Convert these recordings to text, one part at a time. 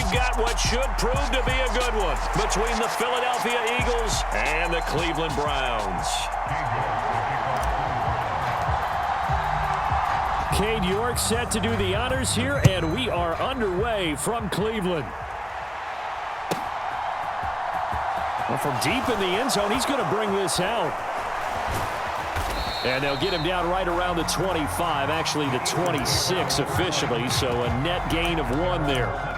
we've got what should prove to be a good one between the Philadelphia Eagles and the Cleveland Browns. Cade York set to do the honors here, and we are underway from Cleveland. Well, from deep in the end zone, he's going to bring this out. And they'll get him down right around the 25, actually the 26 officially, so a net gain of 1 there.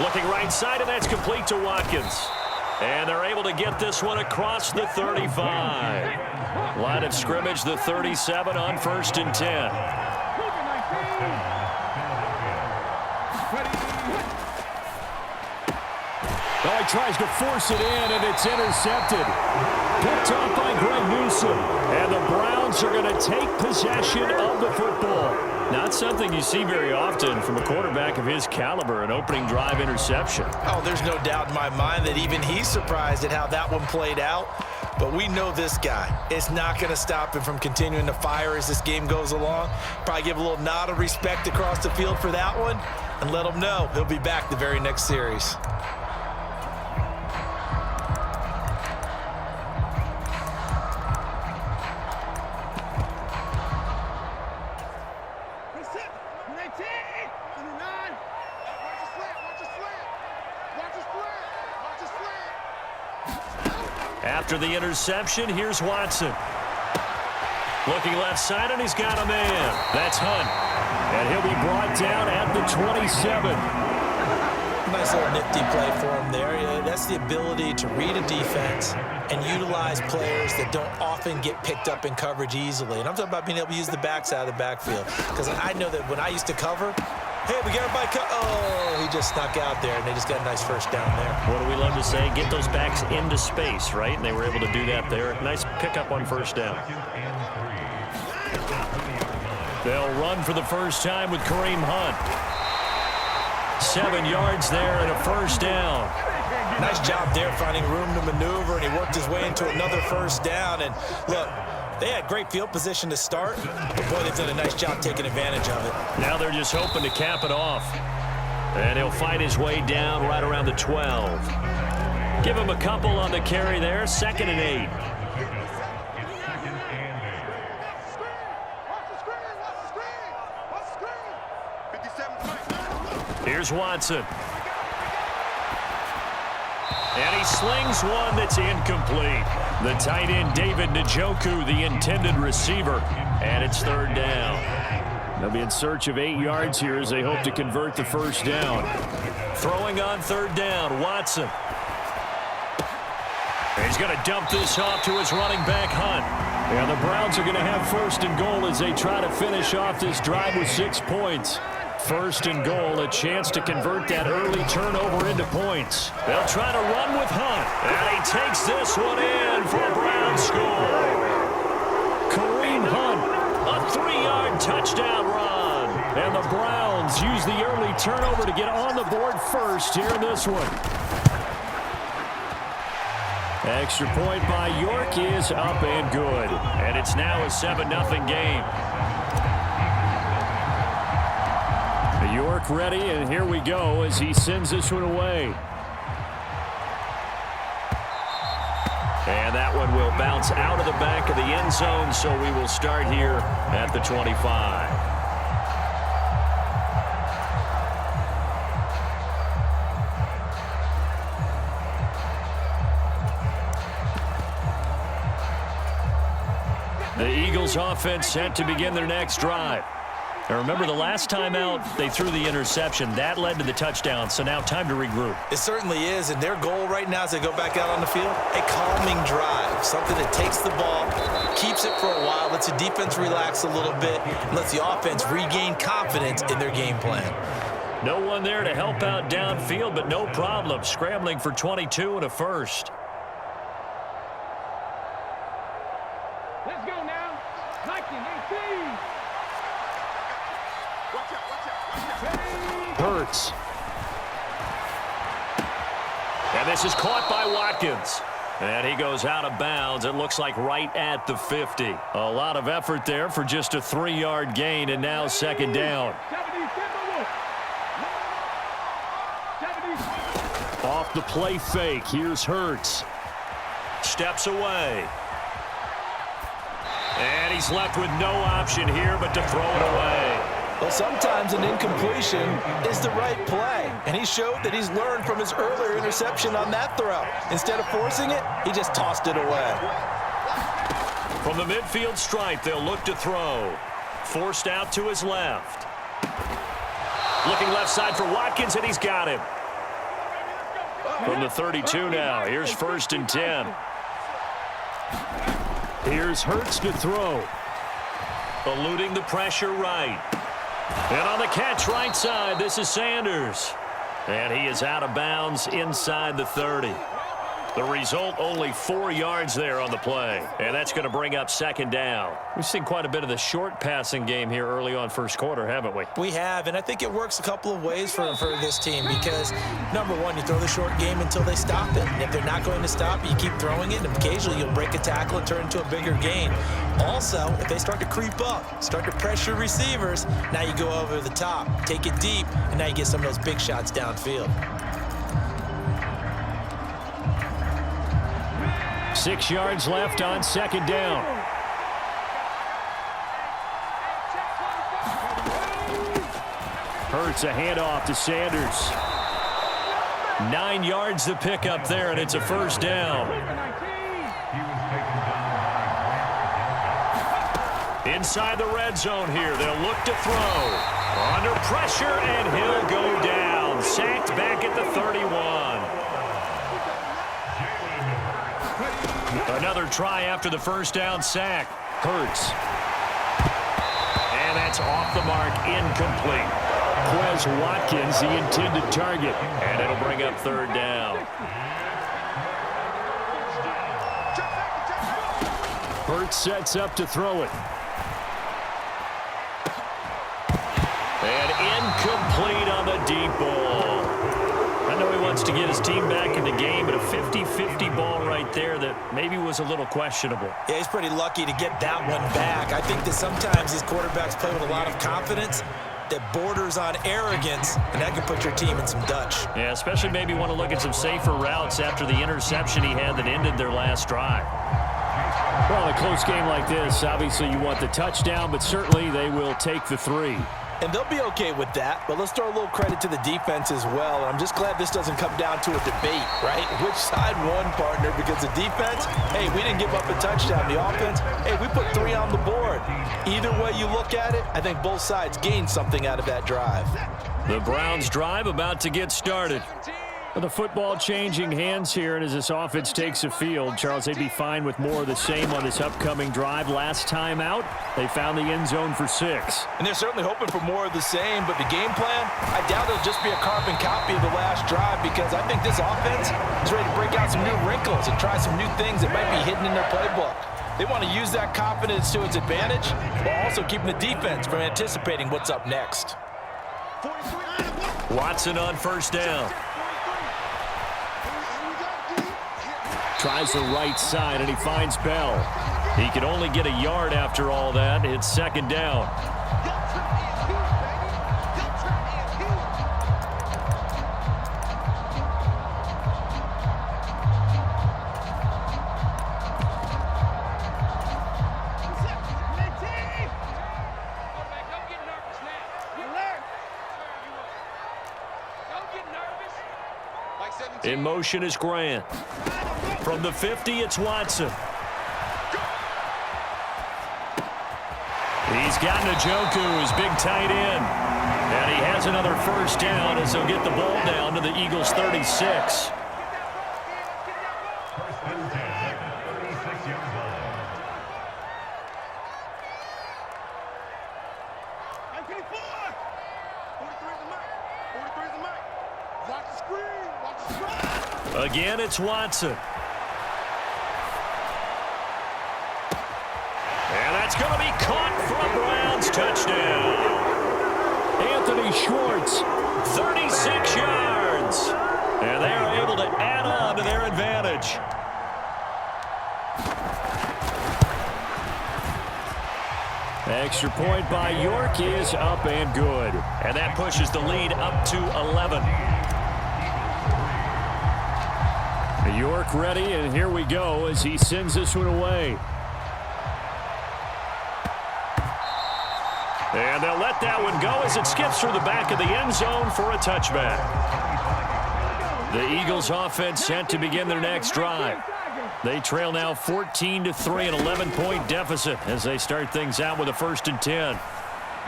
Looking right side, and that's complete to Watkins. And they're able to get this one across the 35. Line of scrimmage, the 37 on 1st and 10. Oh, he tries to force it in, and it's intercepted. Picked off by Greg Newsome. And the Browns are going to take possession of the football. Not something you see very often from a quarterback of his caliber, an opening drive interception. Oh, there's no doubt in my mind that even he's surprised at how that one played out. But we know this guy. It's not going to stop him from continuing to fire as this game goes along. Probably give a little nod of respect across the field for that one and let him know he'll be back the very next series. After the interception, here's Watson. Looking left side, and he's got a man. That's Hunt. And he'll be brought down at the 27. Nice little nifty play for him there. Yeah, that's the ability to read a defense and utilize players that don't often get picked up in coverage easily. And I'm talking about being able to use the backs out of the backfield. Because I know that when I used to cover, hey, we got everybody oh, he just snuck out there, and they just got a nice first down there. What do we love to say? Get those backs into space, right? And they were able to do that there. Nice pickup on 1st down. They'll run for the first time with Kareem Hunt. 7 yards there and a 1st down. Nice job there finding room to maneuver, and he worked his way into another 1st down. And look, they had great field position to start, but boy, they've done a nice job taking advantage of it. Now they're just hoping to cap it off. And he'll fight his way down right around the 12. Give him a couple on the carry there, 2nd and 8. Here's Watson. And he slings one that's incomplete. The tight end, David Njoku, the intended receiver. And it's 3rd down. They'll be in search of 8 yards here as they hope to convert the 1st down. Throwing on 3rd down, Watson. He's going to dump this off to his running back, Hunt. Yeah, the Browns are going to have 1st and goal as they try to finish off this drive with 6 points. 1st and goal, a chance to convert that early turnover into points. They'll try to run with Hunt. And he takes this one in for a Brown score. Kareem Hunt. A 3-yard touchdown run. And the Browns use the early turnover to get on the board first here in this one. Extra point by York is up and good. And it's now a 7-0 game. York ready, and here we go as he sends this one away. And that one will bounce out of the back of the end zone, so we will start here at the 25. The Eagles offense set to begin their next drive. Now remember, the last time out, they threw the interception. That led to the touchdown, so now time to regroup. It certainly is, and their goal right now as they go back out on the field, a calming drive, something that takes the ball keeps it for a while, lets the defense relax a little bit, and lets the offense regain confidence in their game plan. No one there to help out downfield, but no problem. Scrambling for 22 and a first. Let's go now. 19-18. Hurts. And this is caught by Watkins. And he goes out of bounds. It looks like right at the 50. A lot of effort there for just a 3-yard gain, and now second down. Off the play fake. Here's Hurts. Steps away. And he's left with no option here but to throw it away. Well, sometimes an incompletion is the right play, and he showed that he's learned from his earlier interception on that throw. Instead of forcing it, he just tossed it away. From the midfield stripe, they'll look to throw. Forced out to his left. Looking left side for Watkins, and he's got him. From the 32 now, here's 1st and 10. Here's Hurts to throw. Eluding the pressure right. And on the catch right side, this is Sanders. And he is out of bounds inside the 30. The result, only 4 yards there on the play. And that's going to bring up second down. We've seen quite a bit of the short passing game here early on first quarter, haven't we? We have, and I think it works a couple of ways for this team because, number one, you throw the short game until they stop it. And if they're not going to stop it, you keep throwing it, and occasionally you'll break a tackle and turn into a bigger gain. Also, if they start to creep up, start to pressure receivers, now you go over the top, take it deep, and now you get some of those big shots downfield. 6 yards left on second down. Hurts a handoff to Sanders. 9 yards to pick up there, and it's a first down. Inside the red zone here, they'll look to throw. Under pressure, and he'll go down. Sacked back at the 31. Another try after the first down sack. Hurts. And that's off the mark, incomplete. Quez Watkins, the intended target. And it'll bring up third down. Hurts sets up to throw it. And incomplete on the deep ball. I know he wants to get his team back in the game, but a 50-50 ball right there that maybe was a little questionable. Yeah, he's pretty lucky to get that one back. I think that sometimes these quarterbacks play with a lot of confidence that borders on arrogance, and that can put your team in some Dutch. Yeah, especially maybe want to look at some safer routes after the interception he had that ended their last drive. Well, in a close game like this, obviously you want the touchdown, but certainly they will take the 3. And they'll be okay with that, but let's throw a little credit to the defense as well. I'm just glad this doesn't come down to a debate, right? Which side won, partner? Because the defense, hey, we didn't give up a touchdown. The offense, hey, we put 3 on the board. Either way you look at it, I think both sides gained something out of that drive. The Browns' drive about to get started. The football changing hands here, and as this offense takes the field, Charles, they'd be fine with more of the same on this upcoming drive. Last time out, they found the end zone for 6. And they're certainly hoping for more of the same, but the game plan, I doubt it'll just be a carbon copy of the last drive because I think this offense is ready to break out some new wrinkles and try some new things that might be hidden in their playbook. They want to use that confidence to its advantage while also keeping the defense from anticipating what's up next. Watson on first down. Tries the right side, and he finds Bell. He can only get a yard after all that. It's second down. In motion is Grant. From the 50, it's Watson. He's got Njoku, his big tight end. And he has another first down as he'll get the ball down to the Eagles' 36. Again, it's Watson. And that's going to be caught for a Browns touchdown. Anthony Schwartz. 36 yards. And they are able to add on to their advantage. Extra point by York is up and good. And that pushes the lead up to 11. York ready, and here we go as he sends this one away. And they'll let that one go as it skips through the back of the end zone for a touchback. The Eagles offense set to begin their next drive. They trail now 14-3, an 11-point deficit as they start things out with a 1st and 10.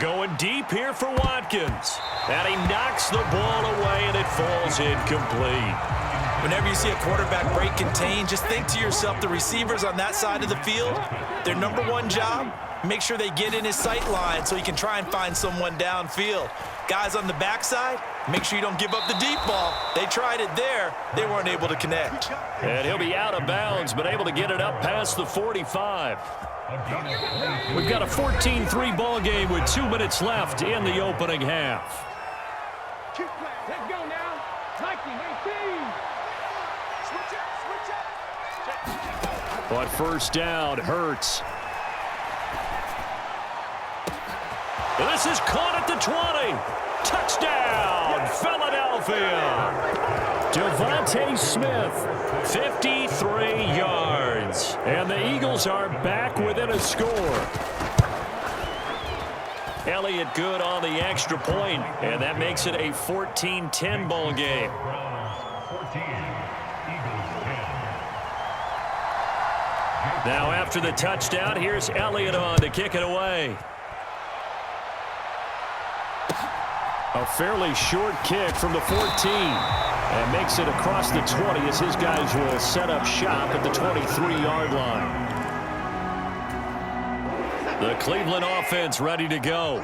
Going deep here for Watkins. And he knocks the ball away, and it falls incomplete. Whenever you see a quarterback break contain, just think to yourself, the receivers on that side of the field, their number one job, make sure they get in his sight line so he can try and find someone downfield. Guys on the backside, make sure you don't give up the deep ball. They tried it there. They weren't able to connect. And he'll be out of bounds, but able to get it up past the 45. We've got a 14-3 ball game with 2 minutes left in the opening half. Let's go now. 19-18. But first down, Hurts. This is caught at the 20. Touchdown, Philadelphia. Devontae Smith. 53 yards. And the Eagles are back within a score. Elliott good on the extra point, and that makes it a 14-10 ball game. Now after the touchdown, here's Elliott on to kick it away. A fairly short kick from the 14. And makes it across the 20 as his guys will set up shop at the 23-yard line. The Cleveland offense ready to go.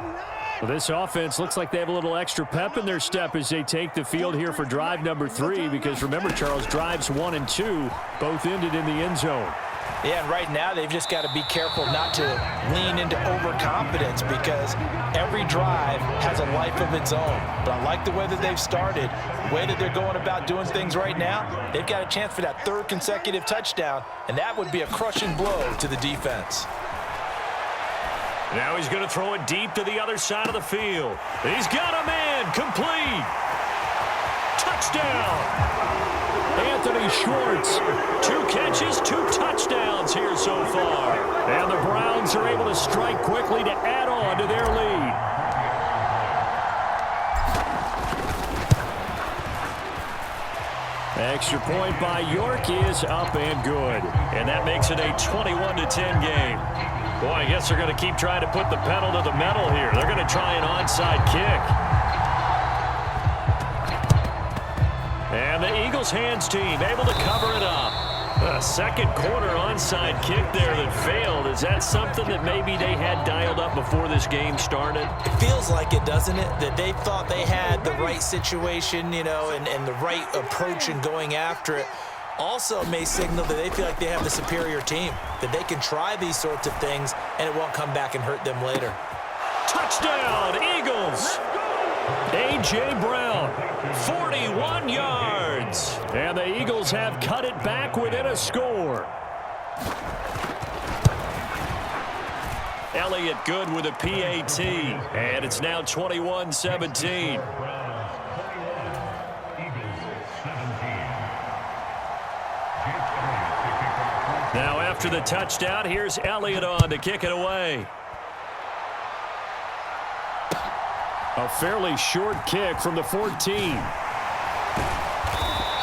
Well, this offense looks like they have a little extra pep in their step as they take the field here for drive number 3. Because remember, Charles, drives 1 and 2 both ended in the end zone. Yeah, and right now they've just got to be careful not to lean into overconfidence because every drive has a life of its own. But I like the way that they've started, the way that they're going about doing things right now. They've got a chance for that 3rd consecutive touchdown, and that would be a crushing blow to the defense. Now he's going to throw it deep to the other side of the field. He's got a man, complete. Touchdown. Anthony Schwartz. 2 catches, 2 touchdowns here so far. And the Browns are able to strike quickly to add on to their lead. Extra point by York is up and good. And that makes it a 21-10 game. Boy, I guess they're going to keep trying to put the pedal to the metal here. They're going to try an onside kick. And the Eagles hands team able to cover it up. A second quarter onside kick there that failed. Is that something that maybe they had dialed up before this game started? It feels like it, doesn't it? That they thought they had the right situation, you know, and the right approach in going after it. Also may signal that they feel like they have the superior team, that they can try these sorts of things and it won't come back and hurt them later. Touchdown, Eagles! A.J. Brown, 41 yards. And the Eagles have cut it back within a score. Elliott good with a PAT. And it's now 21-17. Now after the touchdown, here's Elliott on to kick it away. A fairly short kick from the 14.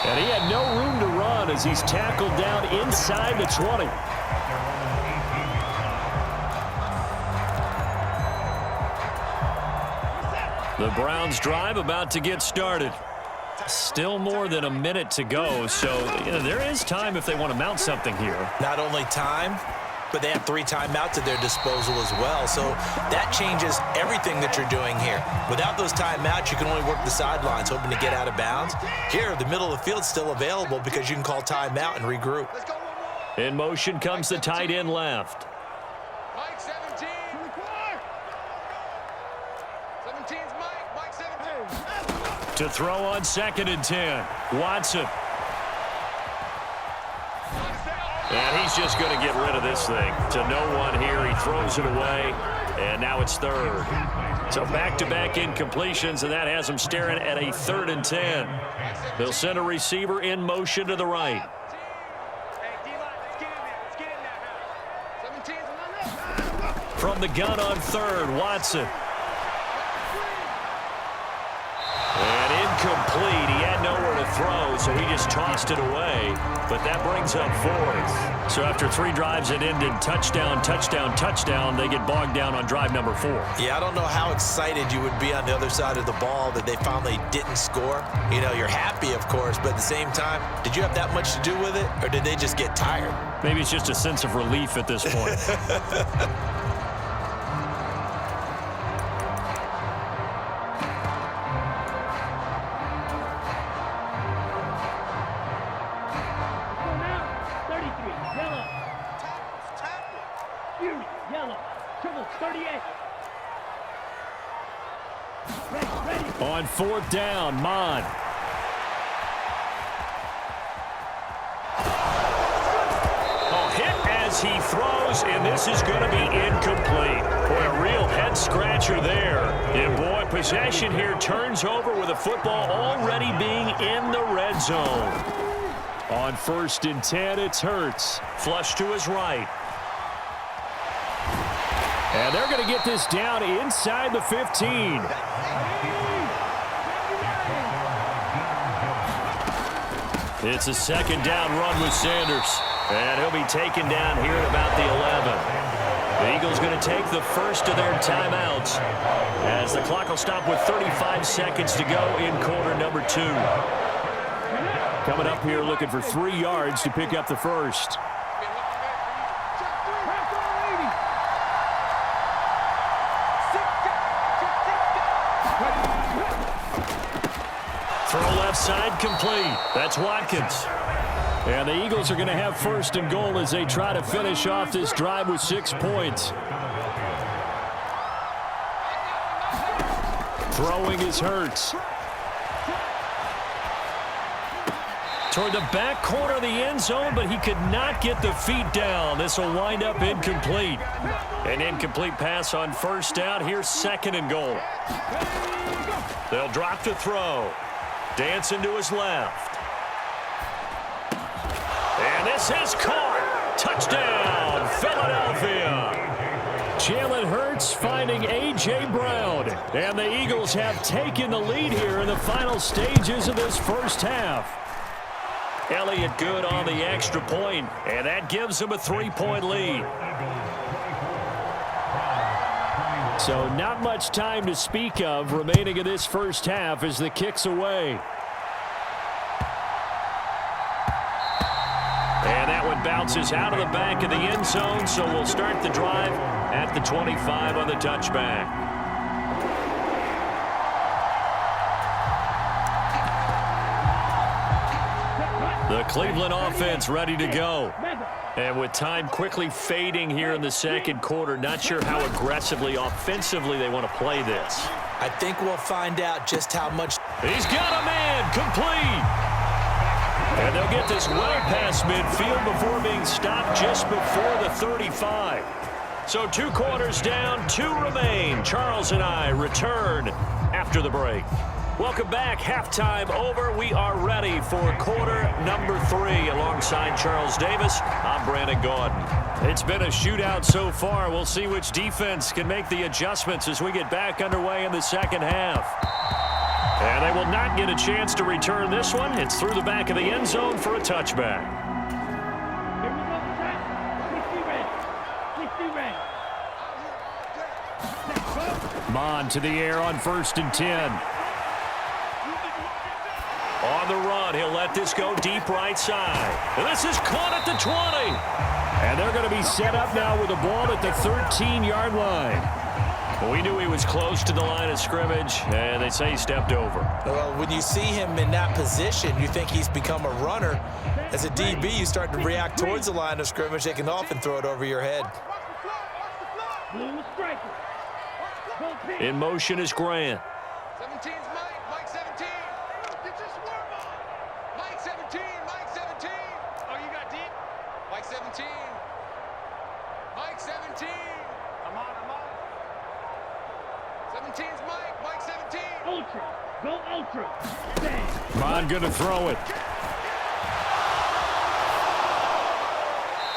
And he had no room to run as he's tackled down inside the 20. The Browns drive about to get started. Still more than a minute to go, so there is time if they want to mount something here. Not only time, but they have 3 timeouts at their disposal as well. So that changes everything that you're doing here. Without those timeouts, you can only work the sidelines, hoping to get out of bounds. Here, the middle of the field's still available because you can call timeout and regroup. In motion comes the tight end left. Mike 17. 17's Mike. Mike 17. To throw on 2nd and 10. Watson. And he's just going to get rid of this thing. To no one here. He throws it away. And now it's 3rd. So back-to-back incompletions, and that has him staring at a 3rd and 10. They'll send a receiver in motion to the right. From the gun on 3rd, Watson. And incomplete. He had nowhere to throw, so he just tossed it away. But that brings up 4th. So after 3 drives that ended touchdown, touchdown, touchdown, they get bogged down on drive number 4. Yeah, I don't know how excited you would be on the other side of the ball that they finally didn't score. You know, you're happy, of course, but at the same time, did you have that much to do with it, or did they just get tired? Maybe it's just a sense of relief at this point. On 4th down, Mon. Hit as he throws, and this is going to be incomplete. Boy, a real head-scratcher there. And, boy, possession here turns over with the football already being in the red zone. On 1st and 10, it's Hurts. Flush to his right. And they're going to get this down inside the 15. It's a 2nd down run with Sanders. And he'll be taken down here at about the 11. The Eagles going to take the first of their timeouts as the clock will stop with 35 seconds to go in quarter number 2. Coming up here looking for 3 yards to pick up the first. Throw left side complete. That's Watkins. And the Eagles are going to have 1st and goal as they try to finish off this drive with 6 points. Throwing is Hurts. Toward the back corner of the end zone, but he could not get the feet down. This will wind up incomplete. An incomplete pass on 1st down. Here's 2nd and goal. They'll drop to throw. Dancing to his left. And this is caught. Touchdown, Philadelphia. Jalen Hurts finding A.J. Brown. And the Eagles have taken the lead here in the final stages of this first half. Elliott good on the extra point, and that gives him a 3-point lead. So not much time to speak of remaining in this first half as the kick's away. And that one bounces out of the back of the end zone, so we'll start the drive at the 25 on the touchback. The Cleveland offense ready to go. And with time quickly fading here in the second quarter, not sure how aggressively, offensively they want to play this. I think we'll find out just how much. He's got a man, complete. And they'll get this well past midfield before being stopped just before the 35. So 2 quarters down, 2 remain. Charles and I return after the break. Welcome back. Halftime over. We are ready for quarter number 3. Alongside Charles Davis, I'm Brandon Gordon. It's been a shootout so far. We'll see which defense can make the adjustments as we get back underway in the second half. And they will not get a chance to return this one. It's through the back of the end zone for a touchback. Mon to the air on 1st and 10. On the run, he'll let this go deep right side. And this is caught at the 20. And they're going to be set up now with the ball at the 13-yard line. Well, we knew he was close to the line of scrimmage, and they say he stepped over. Well, when you see him in that position, you think he's become a runner. As a DB, you start to react towards the line of scrimmage. They can often throw it over your head. In motion is Grant. 17's Mike. Mike 17. Get your swarm on. Mike 17. Mike 17. Oh, you got deep? Mike 17. Mike 17. I'm on. 17's Mike. Mike 17. Ultra. Go ultra. Mon going to throw it.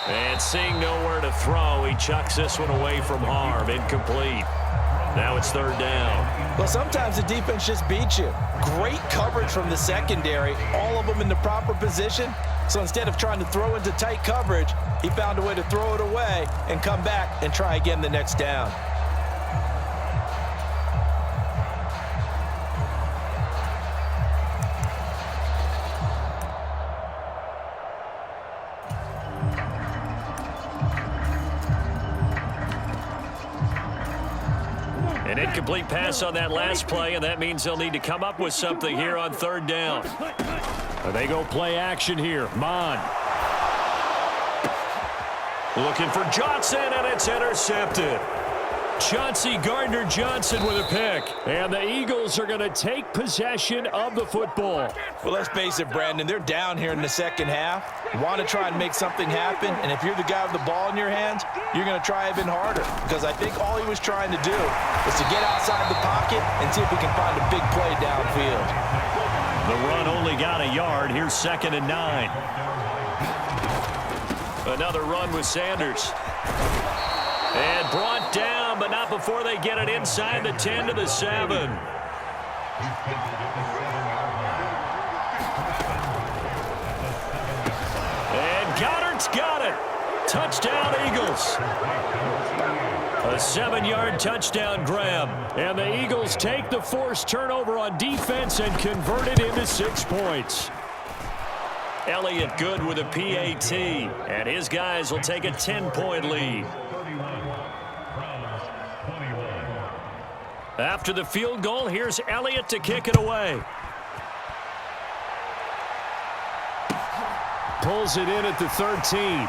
And seeing nowhere to throw, he chucks this one away from harm. Incomplete. Now it's third down. Well, sometimes the defense just beats you. Great coverage from the secondary, all of them in the proper position. So instead of trying to throw into tight coverage, he found a way to throw it away and come back and try again the next down. An incomplete pass on that last play, and that means they'll need to come up with something here on third down. They go play action here. Mon. Looking for Johnson, and it's intercepted. Chauncey Gardner-Johnson with a pick. And the Eagles are going to take possession of the football. Well, let's face it, Brandon, they're down here in the second half. Want to try and make something happen, and if you're the guy with the ball in your hands, you're going to try even harder, because I think all he was trying to do was to get outside the pocket and see if he can find a big play downfield. The run only got a yard. Here's 2nd and 9. Another run with Sanders. And brought down, but not before they get it inside the 10 to the 7. And Goddard's got it. Touchdown, Eagles. A 7-yard touchdown grab. And the Eagles take the forced turnover on defense and convert it into 6 points. Elliott good with a PAT, and his guys will take a 10-point lead. After the field goal, here's Elliott to kick it away. Pulls it in at the 13.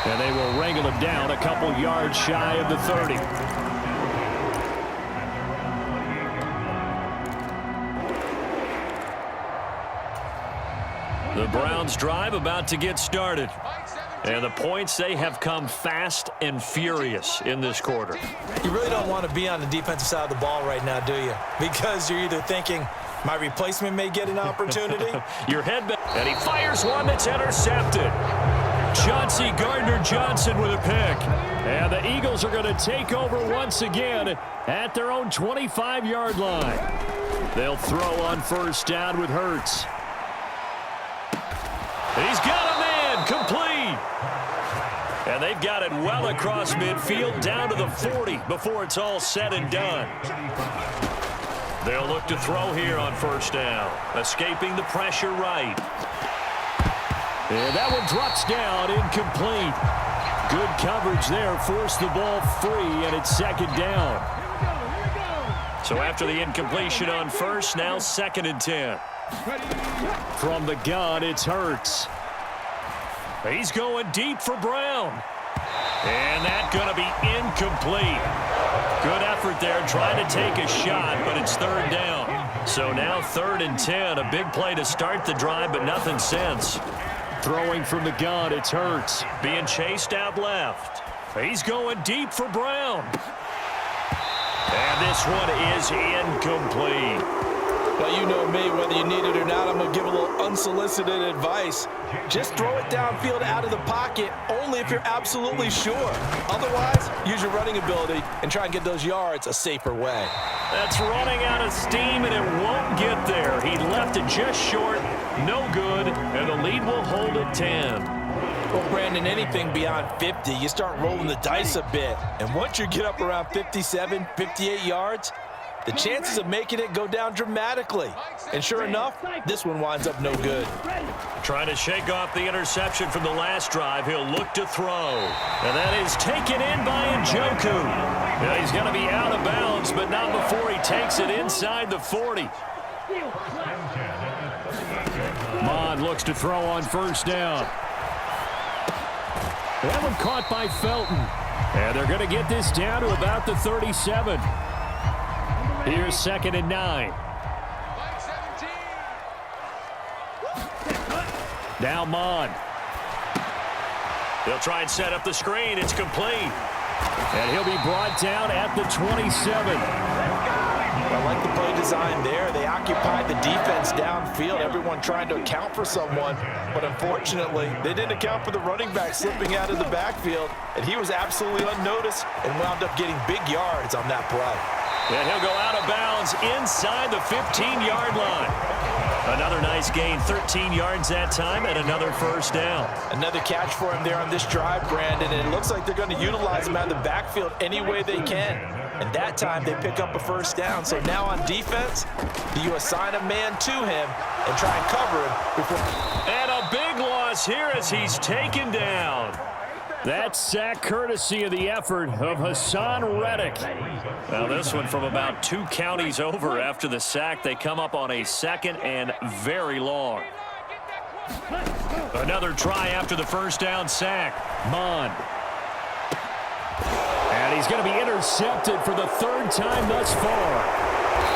And they will wrangle him down a couple yards shy of the 30. The Browns drive about to get started. And the points, they have come fast and furious in this quarter. You really don't want to be on the defensive side of the ball right now, do you? Because you're either thinking, my replacement may get an opportunity. Your head back, and he fires one that's intercepted. Chauncey Gardner-Johnson with a pick. And the Eagles are going to take over once again at their own 25-yard line. They'll throw on first down with Hurts. He's got a man, complete. And they've got it well across midfield, down to the 40 before it's all said and done. They'll look to throw here on first down, escaping the pressure right. And that one drops down, incomplete. Good coverage there, forced the ball free, and it's 2nd down. So after the incompletion on first, now 2nd and 10. From the gun, it's Hurts. He's going deep for Brown. And that's going to be incomplete. Good effort there, trying to take a shot, but it's 3rd down. So now 3rd and 10, a big play to start the drive, but nothing since. Throwing from the gun, it's Hurts. Being chased out left. He's going deep for Brown. And this one is incomplete. Well, you know me, whether you need it or not, I'm going to give a little unsolicited advice. Just throw it downfield out of the pocket only if you're absolutely sure. Otherwise, use your running ability and try and get those yards a safer way. That's running out of steam, and it won't get there. He left it just short, no good, and the lead will hold at 10. Well, Brandon, anything beyond 50, you start rolling the dice a bit. And once you get up around 57, 58 yards, the chances of making it go down dramatically. And sure enough, this one winds up no good. Trying to shake off the interception from the last drive. He'll look to throw. And that is taken in by Njoku. Now he's going to be out of bounds, but not before he takes it inside the 40. Mond looks to throw on first down. That one caught by Felton. And they're going to get this down to about the 37. Here's 2nd and 9. Now Mond. They'll try and set up the screen. It's complete. And he'll be brought down at the 27. I like the play design there. They occupied the defense downfield, everyone trying to account for someone. But unfortunately, they didn't account for the running back slipping out of the backfield, and he was absolutely unnoticed and wound up getting big yards on that play. And he'll go out of bounds inside the 15-yard line. Another nice gain, 13 yards that time, and another first down. Another catch for him there on this drive, Brandon, and it looks like they're going to utilize him out of the backfield any way they can. And that time, they pick up a first down. So now on defense, do you assign a man to him and try and cover him? And a big loss here as he's taken down. That sack courtesy of the effort of Hassan Reddick. Now this one from about 2 counties over after the sack. They come up on a 2nd and very long. Another try after the first down sack. Mond. And he's going to be intercepted for the 3rd time thus far.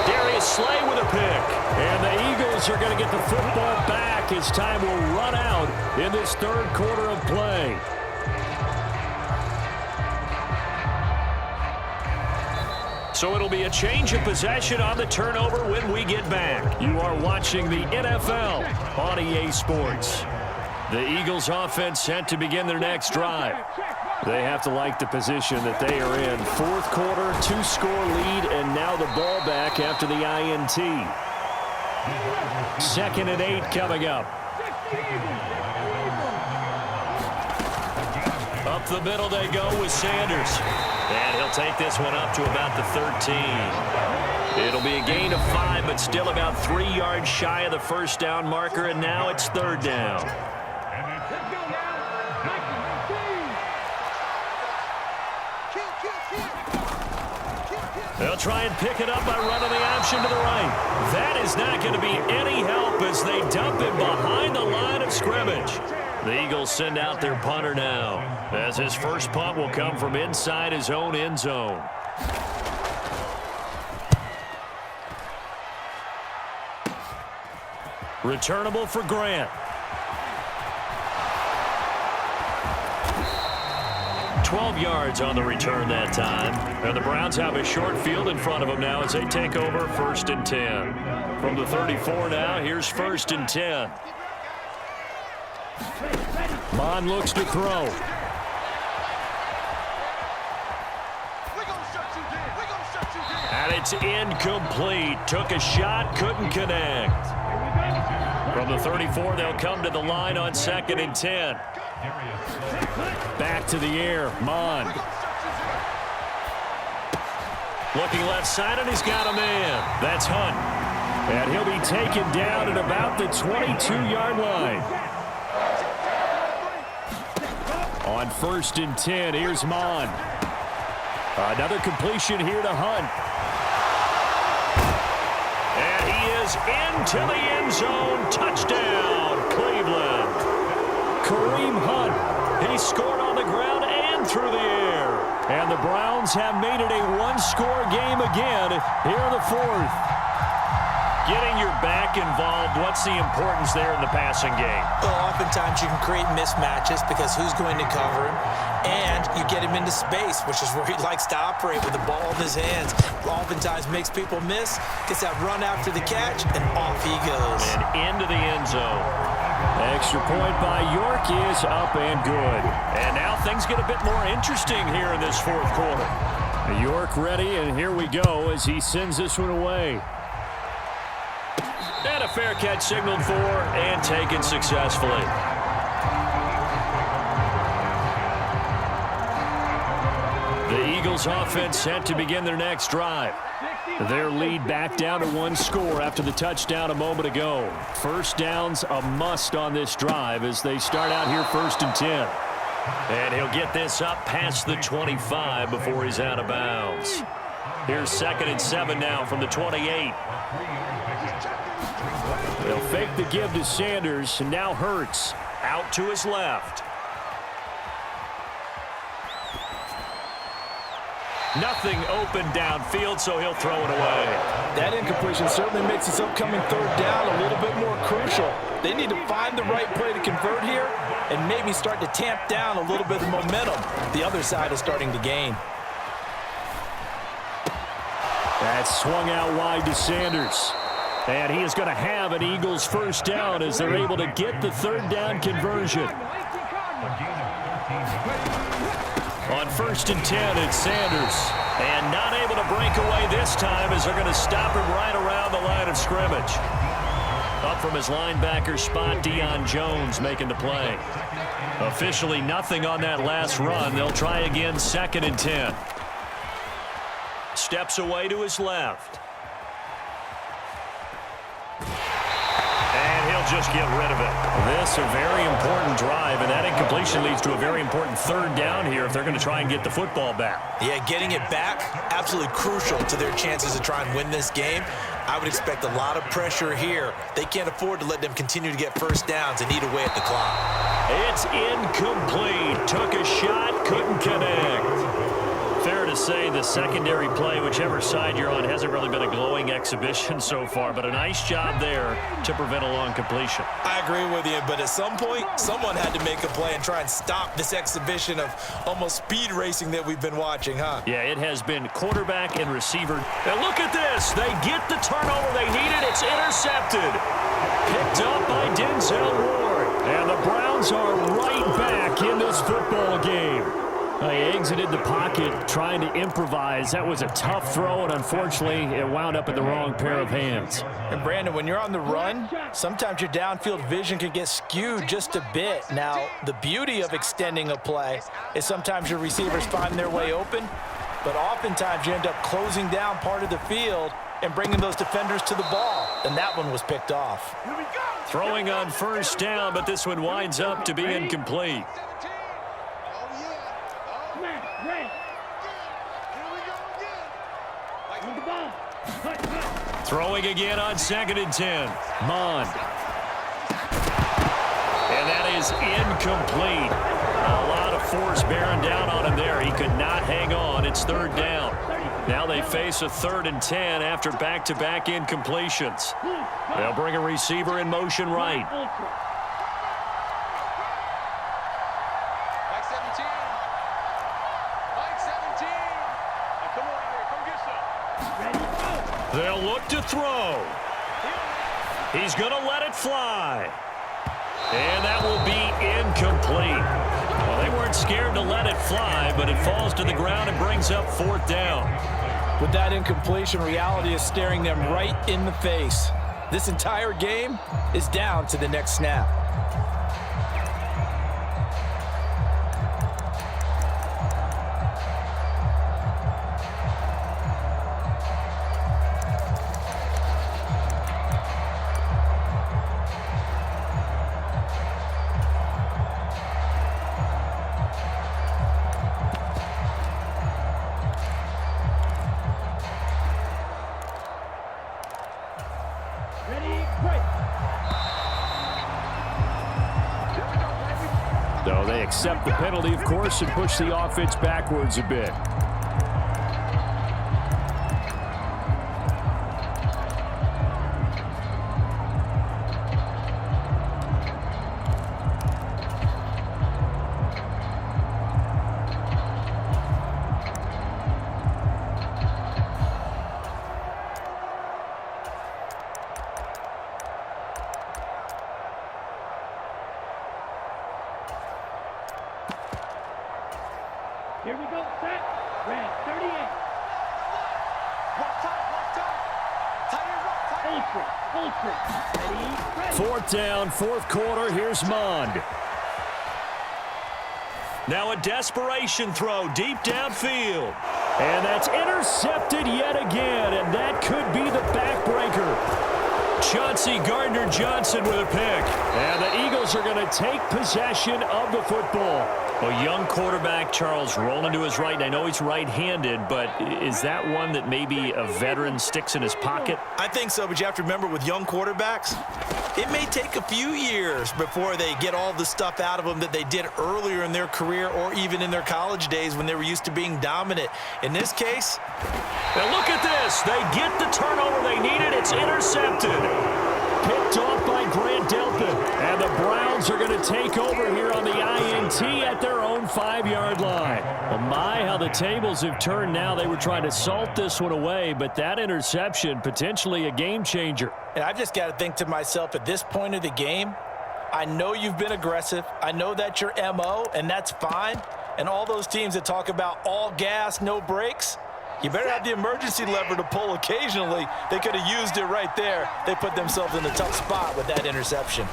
Darius Slay with a pick. And the Eagles are going to get the football back as time will run out in this 3rd quarter of play. So it'll be a change of possession on the turnover when we get back. You are watching the NFL on EA Sports. The Eagles offense set to begin their next drive. They have to like the position that they are in. 4th quarter, 2-score lead, and now the ball back after the INT. 2nd and 8 coming up. Up the middle they go with Sanders. And he'll take this one up to about the 13. It'll be a gain of 5, but still about 3 yards shy of the first down marker, and now it's 3rd down. They'll try and pick it up by running the option to the right. That is not going to be any help as they dump him behind the line of scrimmage. The Eagles send out their punter now, as his first punt will come from inside his own end zone. Returnable for Grant. 12 yards on the return that time. And the Browns have a short field in front of them now as they take over 1st and 10. From the 34 now, here's 1st and 10. Mond looks to throw. And it's incomplete. Took a shot, couldn't connect. From the 34, they'll come to the line on 2nd and 10. Back to the air, Mond. Looking left side, and he's got a man. That's Hunt. And he'll be taken down at about the 22-yard line. On 1st and 10, here's Mond. Another completion here to Hunt. And he is into the end zone. Touchdown, Cleveland. Kareem Hunt. He scored on the ground and through the air. And the Browns have made it a 1-score game again here in the 4th. Getting your back involved, what's the importance there in the passing game? Well, oftentimes you can create mismatches because who's going to cover him, and you get him into space, which is where he likes to operate with the ball in his hands. Oftentimes makes people miss, gets that run after the catch, and off he goes. And into the end zone. Extra point by York is up and good. And now things get a bit more interesting here in this 4th quarter. York ready, and here we go as he sends this one away. And a fair catch signaled for and taken successfully. The Eagles offense set to begin their next drive. Their lead back down to one score after the touchdown a moment ago. First down's a must on this drive as they start out here 1st and 10. And he'll get this up past the 25 before he's out of bounds. Here's 2nd and 7 now from the 28. They'll fake the give to Sanders, and now Hurts Out to his left. Nothing open downfield, so he'll throw it away. That incompletion certainly makes this upcoming 3rd down a little bit more crucial. They need to find the right play to convert here and maybe start to tamp down a little bit of momentum. The other side is starting to gain. That's swung out wide to Sanders. And he is going to have an Eagles first down as they're able to get the 3rd down conversion. On 1st and 10, it's Sanders. And not able to break away this time as they're going to stop him right around the line of scrimmage. Up from his linebacker spot, Deion Jones making the play. Officially nothing on that last run. They'll try again 2nd and 10. Steps away to his left. And he'll just get rid of it. This a very important drive, and that incompletion leads to a very important 3rd down here if they're going to try and get the football back. Yeah, getting it back, absolutely crucial to their chances to try and win this game. I would expect a lot of pressure here. They can't afford to let them continue to get first downs and eat away at the clock. It's incomplete. Took a shot, couldn't connect. Fair to say the secondary play, whichever side you're on, hasn't really been a glowing exhibition so far, but a nice job there to prevent a long completion. I agree with you, but at some point, someone had to make a play and try and stop this exhibition of almost speed racing that we've been watching, huh? Yeah, it has been quarterback and receiver. And look at this. They get the turnover they needed. It's intercepted. Picked up by Denzel Ward. And the Browns are right back in this football game. He exited the pocket trying to improvise. That was a tough throw, and unfortunately, it wound up in the wrong pair of hands. And Brandon, when you're on the run, sometimes your downfield vision can get skewed just a bit. Now, the beauty of extending a play is sometimes your receivers find their way open, but oftentimes you end up closing down part of the field and bringing those defenders to the ball, and that one was picked off. Throwing on 1st down, but this one winds up to be incomplete. Throwing again on 2nd and 10. Mond. And that is incomplete. A lot of force bearing down on him there. He could not hang on. It's 3rd down. Now they face a 3rd and 10 after back-to-back incompletions. They'll bring a receiver in motion right. They'll look to throw. He's going to let it fly. And that will be incomplete. Well, they weren't scared to let it fly, but it falls to the ground and brings up 4th down. With that incompletion, reality is staring them right in the face. This entire game is down to the next snap. So they accept the penalty, of course, and push the offense backwards a bit. Here we go, set, red, 38. Ultra, ready, 4th down, 4th quarter, here's Mond. Now a desperation throw deep downfield. And that's intercepted yet again, and that could be the backbreaker. Chauncey Gardner-Johnson with a pick. And the Eagles are going to take possession of the football. A young quarterback, Charles, rolling to his right. I know he's right-handed, but is that one that maybe a veteran sticks in his pocket? I think so, but you have to remember with young quarterbacks, it may take a few years before they get all the stuff out of them that they did earlier in their career or even in their college days when they were used to being dominant. In this case, now look at this. They get the turnover they needed. It's intercepted. Picked off by Grant Delpit. And the Browns are going to take over here on the INT at their own 5-yard line. Well, my, how the tables have turned now. They were trying to salt this one away, but that interception, potentially a game changer. and I've just got to think to myself at this point of the game, I know you've been aggressive. I know that's your MO, and that's fine. And all those teams that talk about all gas, no brakes, you better have the emergency lever to pull occasionally. They could have used it right there. They put themselves in a tough spot with that interception.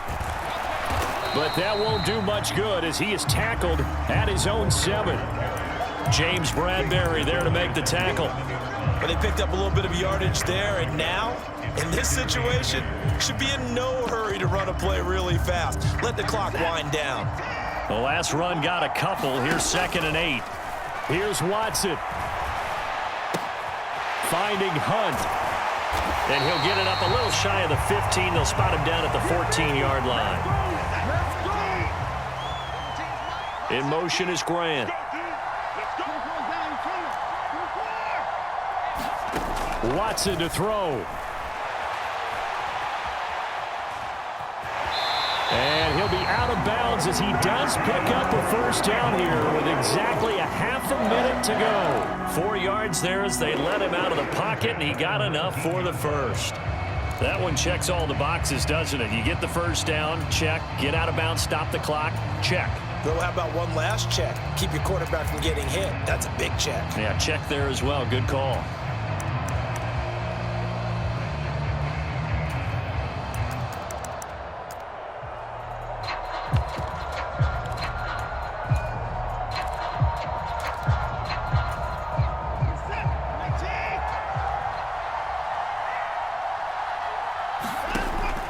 But that won't do much good as he is tackled at his own 7. James Bradbury there to make the tackle. But they picked up a little bit of yardage there, and now, in this situation, should be in no hurry to run a play really fast. Let the clock wind down. The last run got a couple. Here's 2nd and 8. Here's Watson. Finding Hunt. And he'll get it up a little shy of the 15. They'll spot him down at the 14-yard line. In motion is Grant. Watson to throw. And he'll be out of bounds as he does pick up a first down here with exactly a half a minute to go. 4 yards there as they let him out of the pocket, and he got enough for the first. That one checks all the boxes, doesn't it? You get the first down, check. Get out of bounds, stop the clock, check. Though, how about one last check? Keep your quarterback from getting hit. That's a big check. Yeah, check there as well. Good call.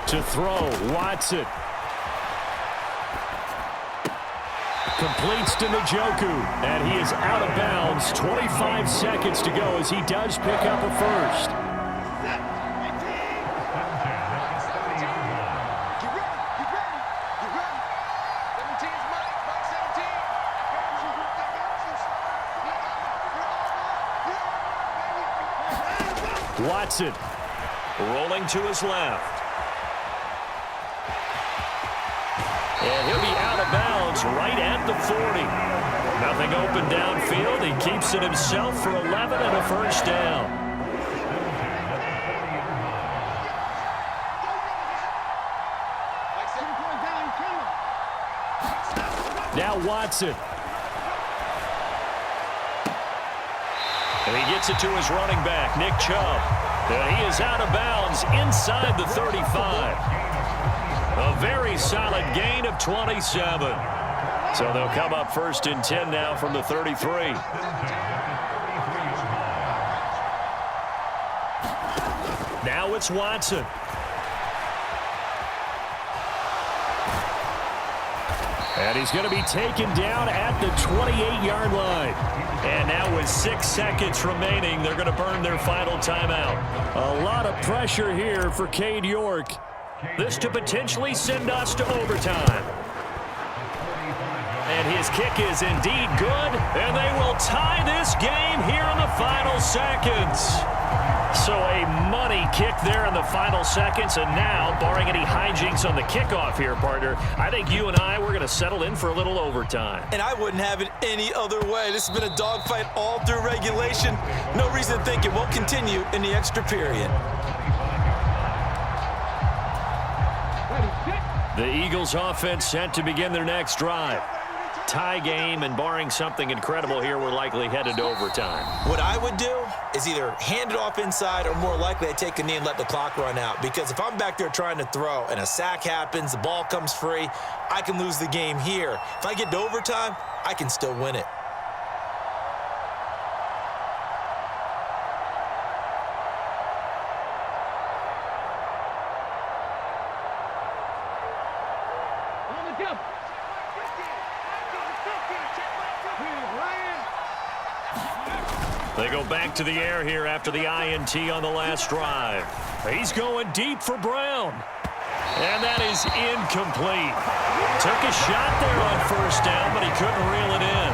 To throw, Watson. Completes to Njoku, and he is out of bounds. 25 seconds to go as he does pick up a first. Watson rolling to his left. And he'll be out of bounds right at the 40. Nothing open downfield. He keeps it himself for 11 and a first down. Now Watson. And he gets it to his running back, Nick Chubb. And he is out of bounds inside the 35. A very solid gain of 27. So they'll come up 1st and 10 now from the 33. Now it's Watson. And he's going to be taken down at the 28-yard line. And now with 6 seconds remaining, they're going to burn their final timeout. A lot of pressure here for Cade York. This to potentially send us to overtime. And his kick is indeed good, and they will tie this game here in the final seconds. So a money kick there in the final seconds, and now, barring any hijinks on the kickoff here, partner, I think you and I, we're going to settle in for a little overtime. And I wouldn't have it any other way. This has been a dogfight all through regulation. No reason to think it won't continue in the extra period. The Eagles offense set to begin their next drive. Tie game, and barring something incredible here, we're likely headed to overtime. What I would do is either hand it off inside or more likely I take a knee and let the clock run out. Because if I'm back there trying to throw and a sack happens, the ball comes free, I can lose the game here. If I get to overtime, I can still win it. They go back to the air here after the INT on the last drive. He's going deep for Brown. And that is incomplete. Took a shot there on first down, but he couldn't reel it in.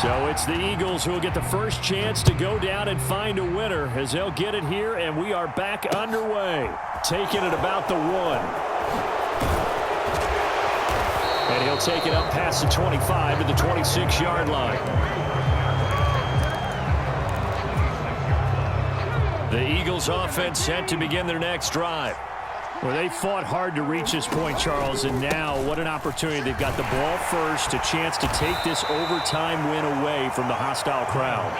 So it's the Eagles who will get the first chance to go down and find a winner as they'll get it here, and we are back underway. Taking it about the 1. And he'll take it up past the 25 to the 26-yard line. The Eagles offense set to begin their next drive. Well, they fought hard to reach this point, Charles, and now what an opportunity. They've got the ball first, a chance to take this overtime win away from the hostile crowd.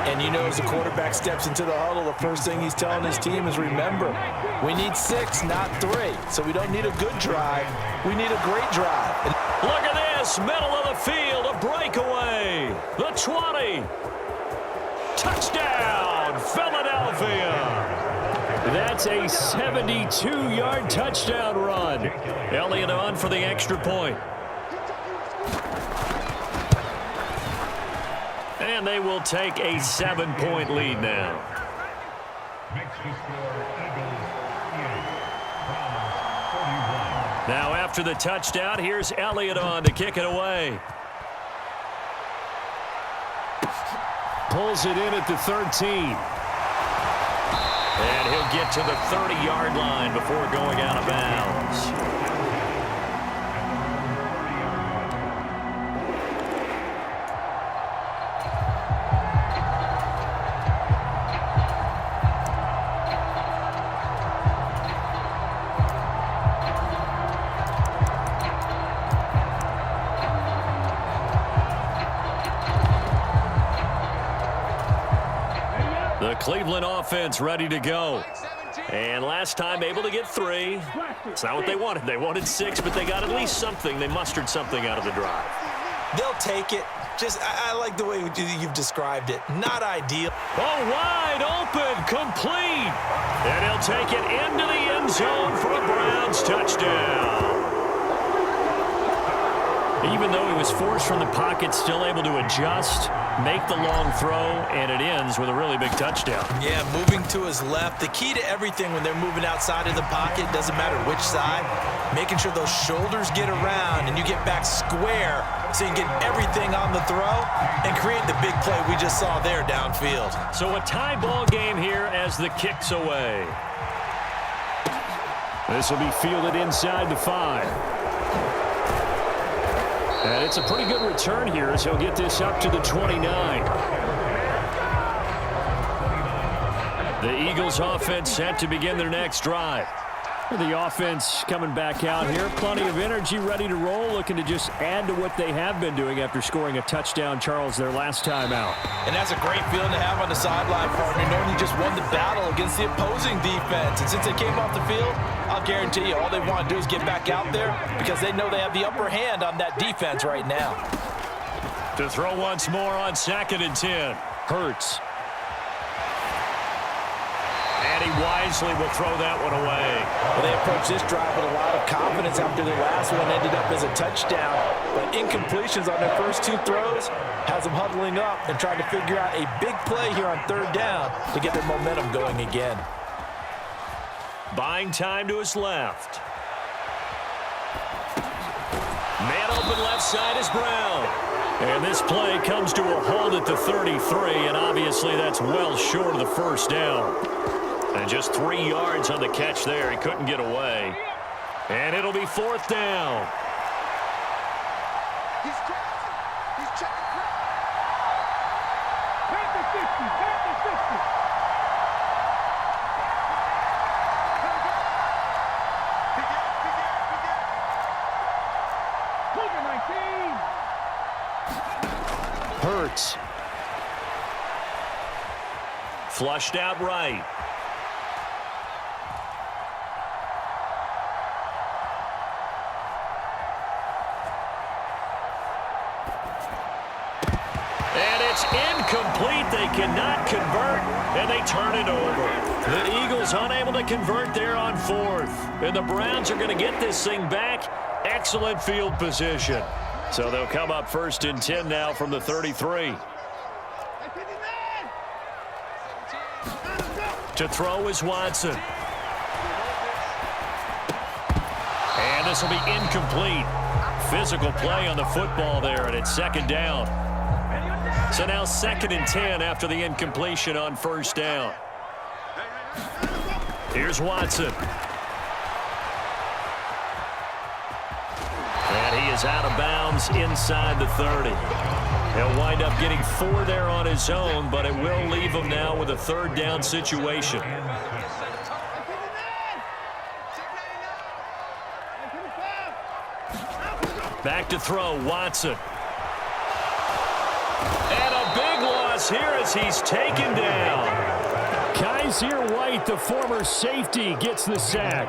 And you know, as the quarterback steps into the huddle, the first thing he's telling his team is, remember, we need 6, not 3. So we don't need a good drive. We need a great drive. Look at this, middle of the field, a breakaway. The 20. Touchdown, Philadelphia. That's a 72-yard touchdown run. Elliott on for the extra point. And they will take a 7-point lead now. Now after the touchdown, here's Elliott on to kick it away. Pulls it in at the 13. And he'll get to the 30-yard line before going out of bounds. The Cleveland offense ready to go. And last time able to get 3. It's not what they wanted. They wanted 6, but they got at least something. They mustered something out of the drive. They'll take it. I like the way you've described it. Not ideal. Oh, wide open, complete. And he'll take it into the end zone for a Browns touchdown. Even though he was forced from the pocket, still able to adjust, make the long throw, and it ends with a really big touchdown. Yeah, moving to his left. The key to everything when they're moving outside of the pocket, doesn't matter which side, making sure those shoulders get around and you get back square so you can get everything on the throw and create the big play we just saw there downfield. So a tie ball game here as the kick's away. This will be fielded inside the 5. And it's a pretty good return here as he'll get this up to the 29. The Eagles offense set to begin their next drive. The offense coming back out here. Plenty of energy, ready to roll, looking to just add to what they have been doing after scoring a touchdown, Charles, their last time out. And that's a great feeling to have on the sideline, partner, knowing you just won the battle against the opposing defense. And since they came off the field, I'll guarantee you all they want to do is get back out there because they know they have the upper hand on that defense right now. To throw once more on 2nd and 10. Hurts. And he wisely will throw that one away. Well, they approached this drive with a lot of confidence after their last one ended up as a touchdown. But incompletions on their first 2 throws has them huddling up and trying to figure out a big play here on 3rd down to get their momentum going again. Buying time to his left. Man open left side is Brown. And this play comes to a halt at the 33, and obviously that's well short of the first down. And just 3 yards on the catch there. He couldn't get away. And it'll be 4th down. He's crossing. He's checking. Back to 50. Back to 50. Cleveland 19. Hurts. Flushed out right. is incomplete. They cannot convert, and they turn it over. The Eagles unable to convert there on fourth. And the Browns are going to get this thing back. Excellent field position. So they'll come up 1st and 10 now from the 33. To throw is Watson. And this will be incomplete. Physical play on the football there, and it's 2nd down. So now 2nd and 10 after the incompletion on 1st down. Here's Watson. And he is out of bounds inside the 30. He'll wind up getting 4 there on his own, but it will leave him now with a 3rd down situation. Back to throw, Watson. And a big loss here as he's taken down. Kaiser White, the former safety, gets the sack.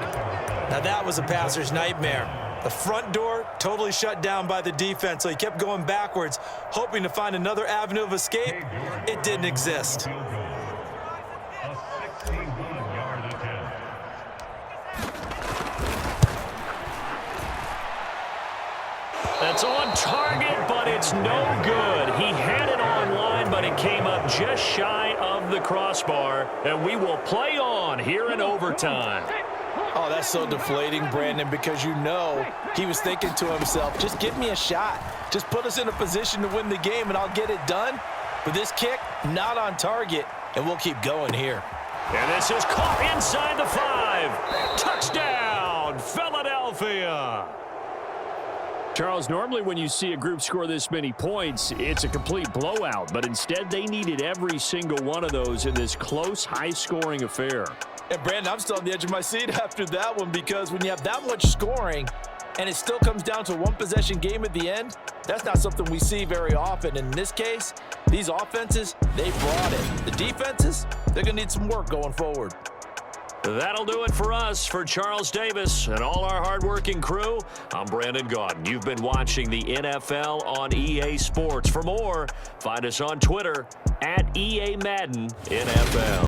Now that was a passer's nightmare. The front door totally shut down by the defense, so he kept going backwards, hoping to find another avenue of escape. It didn't exist. That's on target, but it's no good. He had it on line, but it came up just shy of the crossbar, and we will play on here in overtime. Oh, that's so deflating, Brandon, because you know he was thinking to himself, just give me a shot. Just put us in a position to win the game, and I'll get it done. But this kick, not on target, and we'll keep going here. And this is caught inside the 5. Touchdown, Philadelphia. Charles, normally when you see a group score this many points, it's a complete blowout. But instead, they needed every single one of those in this close, high-scoring affair. And, Brandon, I'm still on the edge of my seat after that one, because when you have that much scoring and it still comes down to a one-possession game at the end, that's not something we see very often. In this case, these offenses, they brought it. The defenses, they're going to need some work going forward. That'll do it for us. For Charles Davis and all our hardworking crew, I'm Brandon Gaudin. You've been watching the NFL on EA Sports. For more, find us on Twitter @EA Madden NFL.